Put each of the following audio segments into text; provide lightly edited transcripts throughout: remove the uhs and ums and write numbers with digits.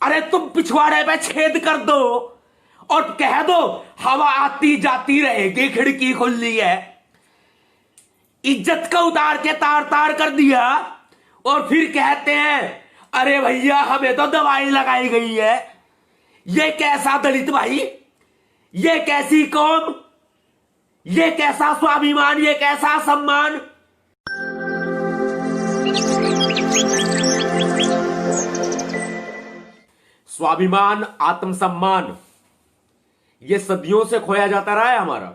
अरे तुम पिछवाड़े पे छेद कर दो और कह दो हवा आती जाती रहेगी, खिड़की खुली है। इज्जत का उतार के तार तार कर दिया और फिर कहते हैं अरे भैया हमें तो दवाई लगाई गई है। ये कैसा दलित भाई, ये कैसी कौम, ये कैसा स्वाभिमान, ये कैसा सम्मान। स्वाभिमान, आत्मसम्मान ये सदियों से खोया जाता रहा है हमारा।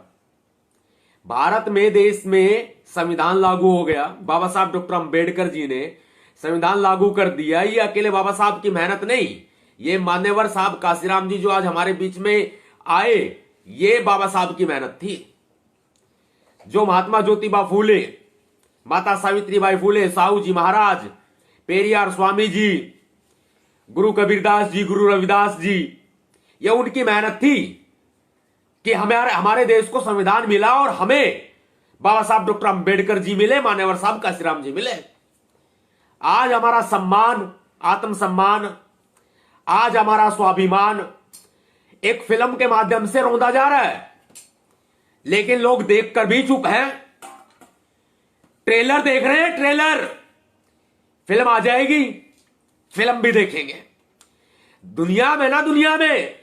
भारत में, देश में संविधान लागू हो गया। बाबा साहब डॉक्टर अंबेडकर जी ने संविधान लागू कर दिया। ये अकेले बाबा साहब की मेहनत नहीं, ये मान्यवर साहब काशीराम जी जो आज हमारे बीच में आए, ये बाबा साहब की मेहनत थी। जो महात्मा ज्योतिबा फूले, माता सावित्रीबाई फूले, साहू जी महाराज, पेरियार स्वामी जी, गुरु कबीरदास जी, गुरु रविदास जी, ये उनकी मेहनत थी कि हमारे देश को संविधान मिला और हमें बाबा साहब डॉक्टर अंबेडकर जी मिले, मान्यवर साहब काशीराम जी मिले। आज हमारा सम्मान, आत्मसम्मान, आज हमारा स्वाभिमान एक फिल्म के माध्यम से रौंदा जा रहा है, लेकिन लोग देखकर भी चुप हैं। ट्रेलर देख रहे हैं, ट्रेलर, फिल्म आ जाएगी, फिल्म भी देखेंगे। दुनिया में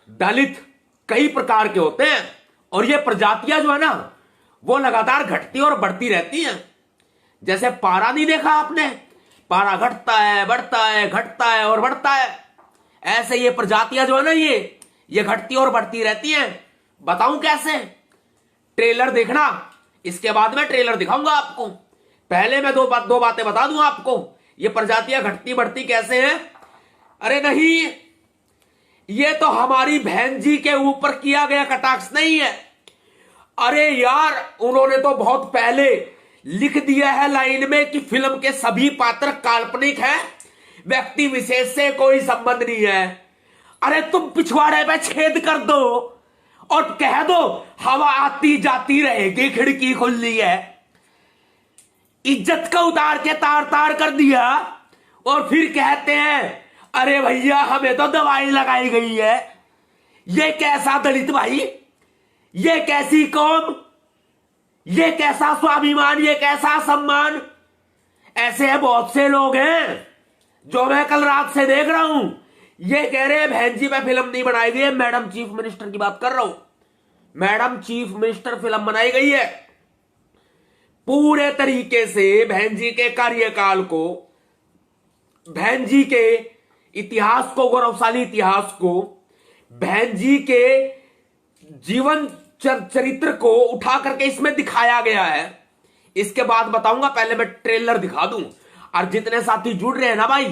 दलित कई प्रकार के होते हैं और ये प्रजातियां जो है ना वो लगातार घटती और बढ़ती रहती हैं। जैसे पारा नहीं देखा आपने, पारा घटता है, बढ़ता है, घटता है और बढ़ता है। ऐसे ये प्रजातियां जो है ना ये घटती और बढ़ती रहती हैं। बताऊं कैसे? ट्रेलर देखना, इसके बाद मैं ट्रेलर दिखाऊंगा आपको। पहले मैं दो बातें बता दूं आपको, ये प्रजातियां घटती बढ़ती कैसे हैं। अरे नहीं, ये तो हमारी बहन जी के ऊपर किया गया कटाक्ष नहीं है। अरे यार, उन्होंने तो बहुत पहले लिख दिया है लाइन में कि फिल्म के सभी पात्र काल्पनिक हैं, व्यक्ति विशेष से कोई संबंध नहीं है। अरे तुम पिछवाड़े पे छेद कर दो और कह दो हवा आती जाती रहेगी, खिड़की खुली है। इज्जत का उतार के तार तार कर दिया और फिर कहते हैं अरे भैया हमें तो दवाई लगाई गई है। ये कैसा दलित भाई, ये कैसी कौम, ये कैसा स्वाभिमान, ये कैसा सम्मान। ऐसे बहुत से लोग हैं जो मैं कल रात से देख रहा हूं, ये कह रहे हैं बहन जी पे फिल्म नहीं बनाई गई है। मैडम चीफ मिनिस्टर की बात कर रहा हूं, मैडम चीफ मिनिस्टर फिल्म बनाई गई है। पूरे तरीके से बहन जी के कार्यकाल को, बहन जी के इतिहास को, गौरवशाली इतिहास को, बहन जी के जीवन चरित्र को उठा करके इसमें दिखाया गया है। इसके बाद बताऊंगा, पहले मैं ट्रेलर दिखा दूं। और जितने साथी जुड़ रहे हैं ना भाई,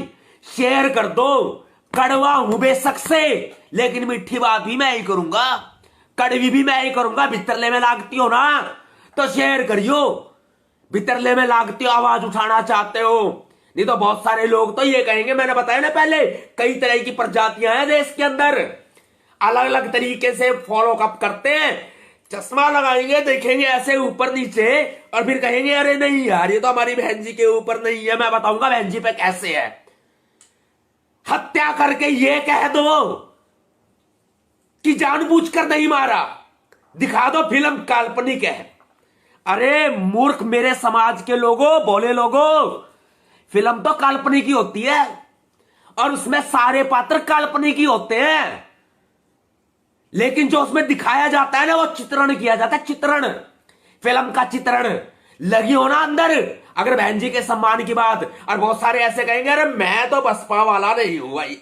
शेयर कर दो। कड़वा हूं बेशक से, लेकिन मीठी बात भी मैं ही करूंगा, कड़वी भी मैं ही करूंगा। भितरले में लागती हो ना तो शेयर करियो, भितरले में लागती हो, आवाज उठाना चाहते हो। नहीं तो बहुत सारे लोग तो ये कहेंगे, मैंने बताया ना पहले, कई तरह की प्रजातियां हैं देश के अंदर, अलग अलग तरीके से फॉलो अप करते हैं। चश्मा लगाएंगे, देखेंगे ऐसे ऊपर नीचे और फिर कहेंगे अरे नहीं यार ये तो हमारी बहन जी के ऊपर नहीं है। मैं बताऊंगा बहन जी पे कैसे है। हत्या करके ये कह दो कि जानबूझकर नहीं मारा, दिखा दो फिल्म काल्पनिक है। अरे मूर्ख मेरे समाज के लोगों, भोले लोगों, फिल्म तो काल्पनिक ही होती है और उसमें सारे पात्र काल्पनिक ही होते हैं, लेकिन जो उसमें दिखाया जाता है ना वो चित्रण किया जाता है, चित्रण, फिल्म का चित्रण। लगी हो ना अंदर अगर बहन जी के सम्मान की बात। और बहुत सारे ऐसे कहेंगे अरे मैं तो बसपा वाला नहीं हूं भाई,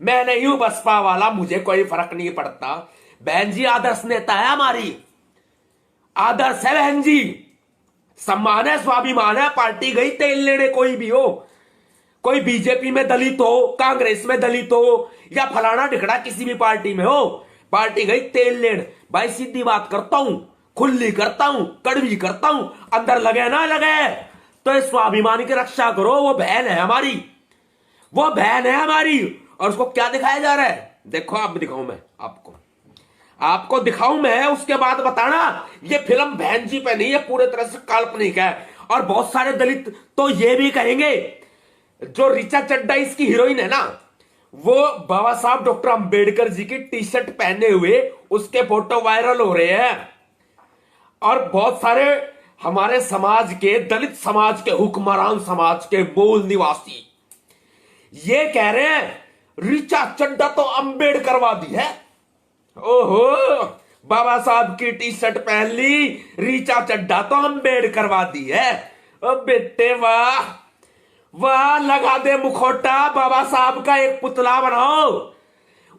मैं नहीं हूं बसपा वाला, मुझे कोई फर्क नहीं पड़ता। बहन जी आदर्श नेता है, हमारी आदर्श है बहन जी, सम्मान है, स्वाभिमान है। पार्टी गई तेल लेने, कोई भी हो, कोई बीजेपी में दलित हो, कांग्रेस में दलित हो या फलाना ढिकड़ा किसी भी पार्टी में हो, पार्टी गई तेल लेने। भाई सीधी बात करता हूं, खुली करता हूं, कड़वी करता हूं, अंदर लगे ना लगे तो इस स्वाभिमान की रक्षा करो। वो बहन है हमारी, वो बहन है हमारी। और उसको क्या दिखाया जा रहा है, देखो आप दिखाऊं मैं आपको दिखाऊं मैं, उसके बाद बताना ये फिल्म बहन जी पे नहीं है, पूरे तरह से काल्पनिक है। और बहुत सारे दलित तो ये भी कहेंगे, जो ऋचा चड्ढा इसकी हीरोइन है ना, वो बाबा साहब डॉक्टर अंबेडकर जी की टी शर्ट पहने हुए उसके फोटो वायरल हो रहे हैं और बहुत सारे हमारे समाज के, दलित समाज के, हुक्मरान समाज के मूल निवासी ये कह रहे हैं ऋचा चड्ढा तो अंबेडकरवादी है। ओहो, बाबा साहब की टी शर्ट पहन ली, ऋचा चड्ढा तो अंबेडकरवादी है। ओ बेटे वाह वाह, लगा दे मुखौटा, बाबा साहब का एक पुतला बनाओ,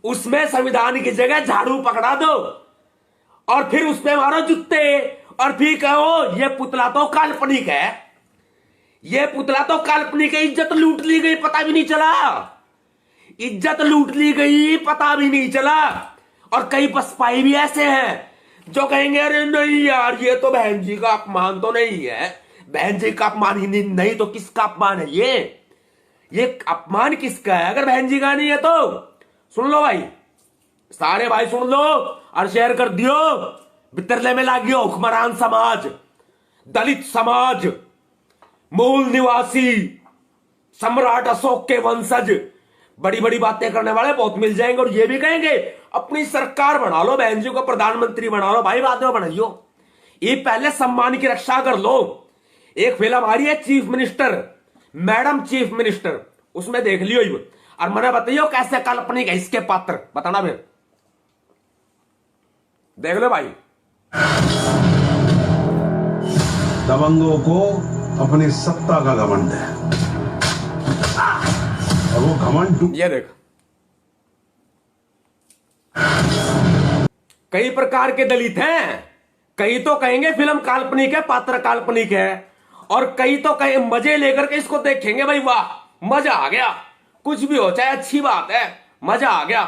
उसमें संविधान की जगह झाड़ू पकड़ा दो और फिर उसमें मारो जूते और फिर कहो ये पुतला तो काल्पनिक है, ये पुतला तो काल्पनिक है। इज्जत लूट ली गई, पता भी नहीं चला, इज्जत लूट ली गई, पता भी नहीं चला। और कई बसपाई भी ऐसे हैं जो कहेंगे अरे नहीं यार ये तो बहन जी का अपमान तो नहीं है, बहन जी का अपमान ही नहीं तो किसका अपमान है? ये अपमान किसका है? अगर बहन जी का नहीं है तो सुन लो भाई, सारे भाई सुन लो और शेयर कर दियो। बितरले में लागियो हुक्मरान समाज, दलित समाज, मूल निवासी, सम्राट अशोक के वंशज, बड़ी बड़ी बातें करने वाले बहुत मिल जाएंगे और ये भी कहेंगे अपनी सरकार बना लो, बहन जी को प्रधानमंत्री बना लो। भाई बाद में बनाइयो, ये पहले सम्मान की रक्षा कर लो। एक फिल्म आ रही है chief minister, madam chief minister, उसमें देख लियो और मैंने बताइयो कैसे काल्पनिक है इसके पात्र, बताना फिर देख लो भाई। दबंगों को अपनी सत्ता का घमंड है और वो घमंड ये देख, कई प्रकार के दलित हैं, कई तो कहेंगे फिल्म काल्पनिक है, पात्र काल्पनिक है, और कई तो कहे मजे लेकर के इसको देखेंगे भाई वाह मजा आ गया, कुछ भी हो चाहे अच्छी बात है, मजा आ गया।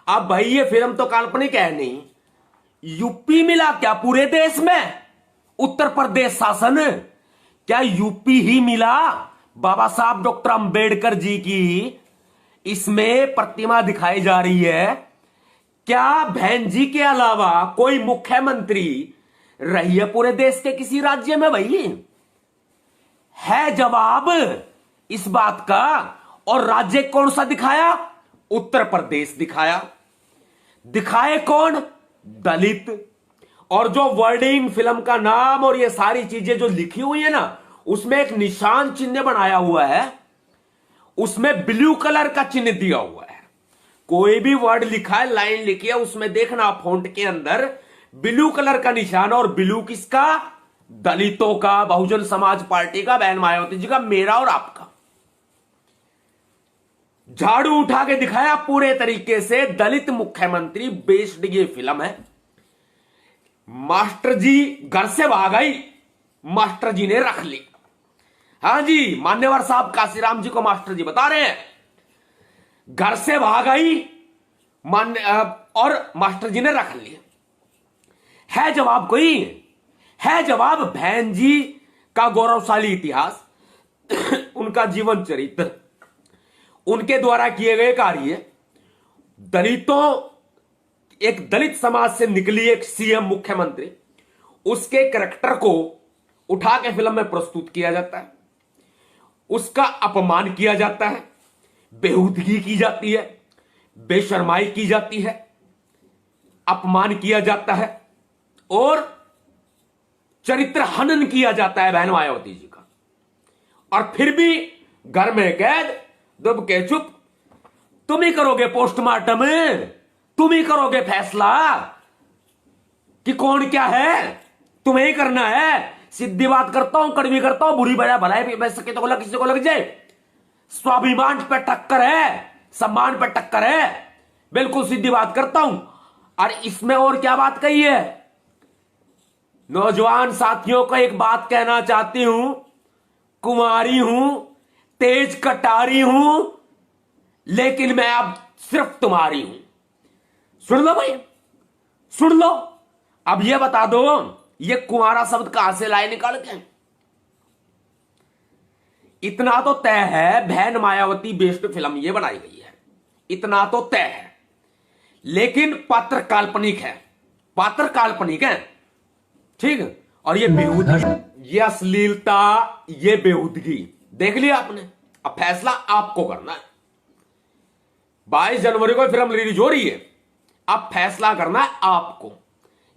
अब भाई ये फिल्म तो काल्पनिक है नहीं, यूपी मिला क्या पूरे देश में? उत्तर प्रदेश शासन क्या यूपी ही मिला? बाबा साहब डॉक्टर अंबेडकर जी की इसमें प्रतिमा दिखाई जा रही है। क्या बहन जी के अलावा कोई मुख्यमंत्री रही है पूरे देश के किसी राज्य में? भाई है जवाब इस बात का। और राज्य कौन सा दिखाया? उत्तर प्रदेश दिखाया। दिखाए कौन? दलित। और जो वर्डिंग, फिल्म का नाम और ये सारी चीजें जो लिखी हुई है ना, उसमें एक निशान चिन्ह बनाया हुआ है, उसमें ब्लू कलर का चिन्ह दिया हुआ है। कोई भी वर्ड लिखा है, लाइन लिखी है, उसमें देखना फॉन्ट के अंदर ब्लू कलर का निशान। और ब्लू किसका? दलितों का, बहुजन समाज पार्टी का, बहन मायावती जी का, मेरा और आपका। झाड़ू उठा के दिखाया पूरे तरीके से, दलित मुख्यमंत्री बेस्ड ये फिल्म है। मास्टर जी घर से भाग आई, मास्टर जी ने रख ली। हाँ जी, मान्यवर साहब काशीराम जी को मास्टर जी बता रहे हैं, घर से भाग आई और मास्टर जी ने रख ली। है जवाब कोई? है जवाब बहन जी का गौरवशाली इतिहास, उनका जीवन चरित्र, उनके द्वारा किए गए कार्य, दलितों, एक दलित समाज से निकली एक सीएम मुख्यमंत्री, उसके कैरेक्टर को उठा के फिल्म में प्रस्तुत किया जाता है, उसका अपमान किया जाता है, बेहूदगी की जाती है, बेशर्माई की जाती है, अपमान किया जाता है और चरित्र हनन किया जाता है बहन मायावती जी का। और फिर भी घर में कैद, दब के चुप। तुम ही करोगे पोस्टमार्टम, तुम ही करोगे फैसला कि कौन क्या है, तुम्हें ही करना है। सीधी बात करता हूं, कड़वी करता हूं, बुरी बजा भलाई बच सके तो किसी को लग जाए। स्वाभिमान पे टक्कर है, सम्मान पे टक्कर है, बिल्कुल सीधी बात करता हूं। और इसमें और क्या बात कही है? नौजवान साथियों को एक बात कहना चाहती हूं, कुमारी हूं, तेज कटारी हूं, लेकिन मैं अब सिर्फ तुम्हारी हूं। सुन लो भाई, सुन लो। अब ये बता दो, ये कुंवारा शब्द कहां से लाए निकाल के? इतना तो तय है, बहन मायावती बेस्ड फिल्म ये बनाई गई है, इतना तो तय है। लेकिन पात्र काल्पनिक है, पात्र काल्पनिक है, ठीक है। और ये बेहूदगी, ये अश्लीलता, ये बेहूदगी देख लिया आपने। अब फैसला आपको करना है। 22 जनवरी को फिल्म रिलीज हो रही है। अब फैसला करना है आपको।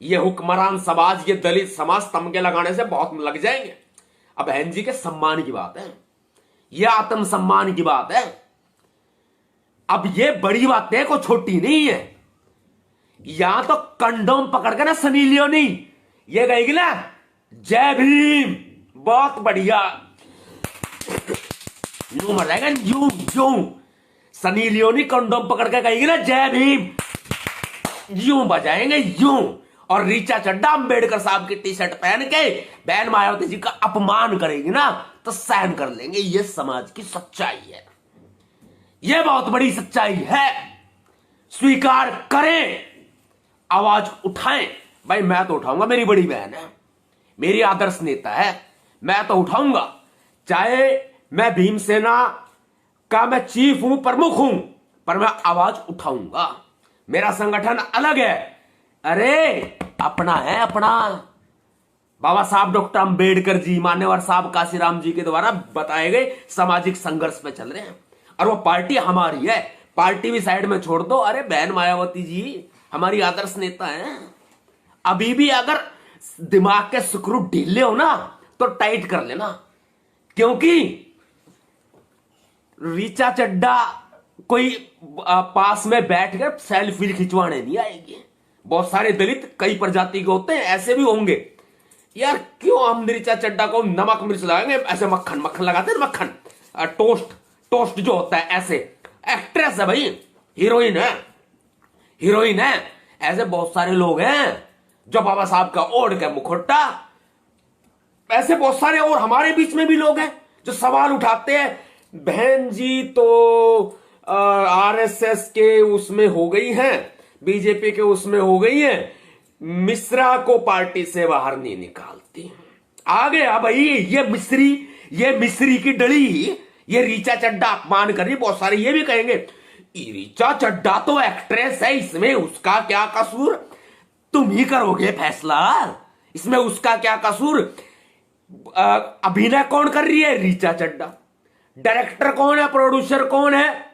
ये हुक्मरान समाज, ये दलित समाज तमगे लगाने से बहुत लग जाएंगे। अब बहन जी के सम्मान की बात है, यह आत्मसम्मान की बात है। अब ये बड़ी बातें को छोटी नहीं है। यहां तो कंडोम पकड़ के ना सनी लियोनी ये कहेगी ना जय भीम, बहुत बढ़िया, यूं मर जाएगा, यूं यूं सनी लियोनी कंडोम पकड़ के कहेगी ना जय भीम, यूं बजाएंगे यूं। और रीचा चड्डा अंबेडकर साहब की टी शर्ट पहन के बहन मायावती जी का अपमान करेगी ना तो सहन कर लेंगे। ये समाज की सच्चाई है, ये बहुत बड़ी सच्चाई है। स्वीकार करें, आवाज उठाएं। भाई मैं तो उठाऊंगा, मेरी बड़ी बहन है, मेरी आदर्श नेता है, मैं तो उठाऊंगा। चाहे मैं भीमसेना का मैं चीफ हूं, प्रमुख हूं, पर मैं आवाज उठाऊंगा। मेरा संगठन अलग है, अरे अपना है, अपना। बाबा साहब डॉक्टर अंबेडकर जी, मान्यवर साहब काशीराम जी के द्वारा बताए गए सामाजिक संघर्ष पे चल रहे हैं, और वो पार्टी हमारी है। पार्टी भी साइड में छोड़ दो। अरे बहन मायावती जी हमारी आदर्श नेता हैं। अभी भी अगर दिमाग के स्क्रू ढीले हो ना तो टाइट कर लेना, क्योंकि रीचा चड्डा कोई पास में बैठ कर सेल्फी खिंचवाने नहीं आएगी। बहुत सारे दलित कई प्रजाति के होते हैं, ऐसे भी होंगे। यार क्यों हम रीचा चड्डा को नमक मिर्च लगाएंगे, ऐसे मक्खन मक्खन लगाते हैं, मक्खन टोस्ट टोस्ट जो होता है, ऐसे। एक्ट्रेस है भाई, हीरोइन है, हीरोइन है। ऐसे बहुत सारे लोग हैं जो बाबा साहब का ओढ़ के मुखौटा, ऐसे बहुत सारे। और हमारे बीच में भी लोग हैं जो सवाल उठाते हैं, बहन जी तो आरएसएस के उसमें हो गई हैं, बीजेपी के उसमें हो गई हैं, मिश्रा को पार्टी से बाहर नहीं निकालती। आ गया भाई ये मिस्री की डली, ये रीचा चड्डा अपमान कर रही। बहुत सारे ये भी कहेंगे रीचा चड्डा तो एक्ट्रेस है, इसमें उसका क्या कसूर। तुम ही करोगे फैसला, इसमें उसका क्या कसूर। अभिनय कौन कर रही है, रीचा चड्डा। डायरेक्टर कौन है, प्रोड्यूसर कौन है,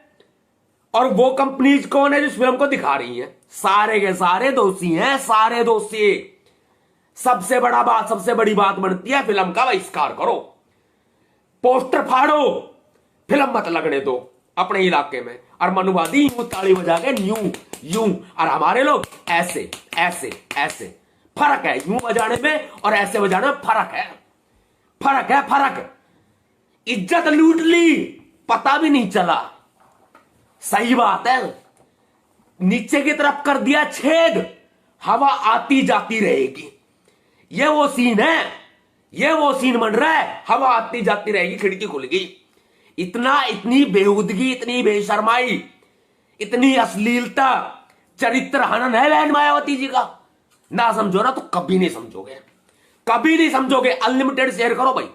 और वो कंपनीज कौन है जिस फिल्म को दिखा रही है। सारे के सारे दोषी हैं, सारे दोषी। सबसे बड़ी बात बनती है फिल्म का बहिष्कार करो, पोस्टर फाड़ो, फिल्म मत लगने दो अपने इलाके में। और मनुवादी यूं ताली बजा के यूं यूं, और हमारे लोग ऐसे ऐसे ऐसे। फर्क है यूं बजाने में और ऐसे बजाने में, फर्क है, फर्क है, फर्क। इज्जत लूट ली, पता भी नहीं चला। सही बात है, नीचे की तरफ कर दिया छेद, हवा आती जाती रहेगी। ये वो सीन है, ये वो सीन बन रहा है, हवा आती जाती रहेगी, खिड़की खुल गई। इतनी बेहूदगी, इतनी बेशर्माई, इतनी अश्लीलता, चरित्र हनन है बहन मायावती जी का। ना समझो ना तो कभी नहीं समझोगे, कभी नहीं समझोगे। अनलिमिटेड शेयर करो भाई,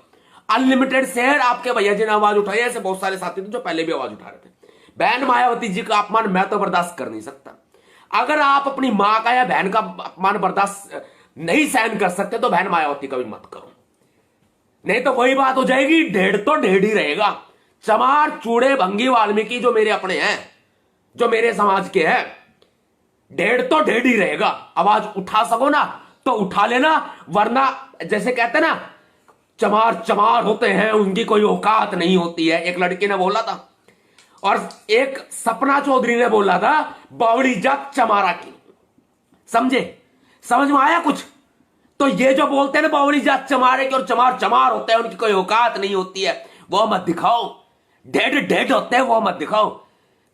अनलिमिटेड शेयर। आपके भैया जी ने आवाज उठाई, ऐसे बहुत सारे साथी थे जो पहले भी आवाज उठा रहे थे। बहन मायावती जी का अपमान मैं तो बर्दाश्त कर नहीं सकता। अगर आप अपनी मां का या बहन का अपमान बर्दाश्त नहीं सहन कर सकते तो बहन मायावती का भी मत करो, नहीं तो वही बात हो जाएगी, ढेड़ तो ढेड़ ही रहेगा। चमार चूड़े भंगी वाल्मीकि जो मेरे अपने हैं, जो मेरे समाज के हैं, ढेड़ तो ढेड़ ही रहेगा। आवाज उठा सको ना तो उठा लेना, वरना जैसे कहते ना चमार चमार होते हैं, उनकी कोई औकात नहीं होती है। एक लड़की ने बोला था, और एक सपना चौधरी ने बोला था, बावड़ी जात चमारा की। समझे, समझ में आया कुछ। तो ये जो बोलते हैं ना बावड़ी जात चमारे की और चमार चमार होते हैं, उनकी कोई औकात नहीं होती है, वो मत दिखाओ। डेड डेड होते हैं वो मत दिखाओ।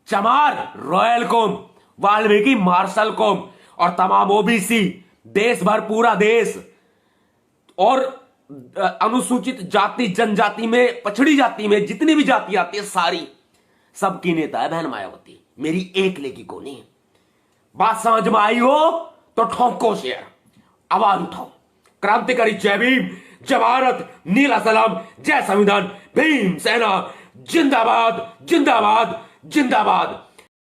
चमार रॉयल कौम, वाल्मीकि मार्शल कौम, और तमाम ओबीसी, देश भर, पूरा देश, और अनुसूचित जाति जनजाति में, पछड़ी जाति में जितनी भी जाति आती है सारी, सबकी नेता है बहन मायावती, मेरी एक लेकी को नहीं। बात समझ में आई हो तो ठोको शेयर, आवाज उठाओ। क्रांतिकारी जय भीम, जय भारत, नीला सलाम, जय संविधान, भीम सेना जिंदाबाद जिंदाबाद जिंदाबाद।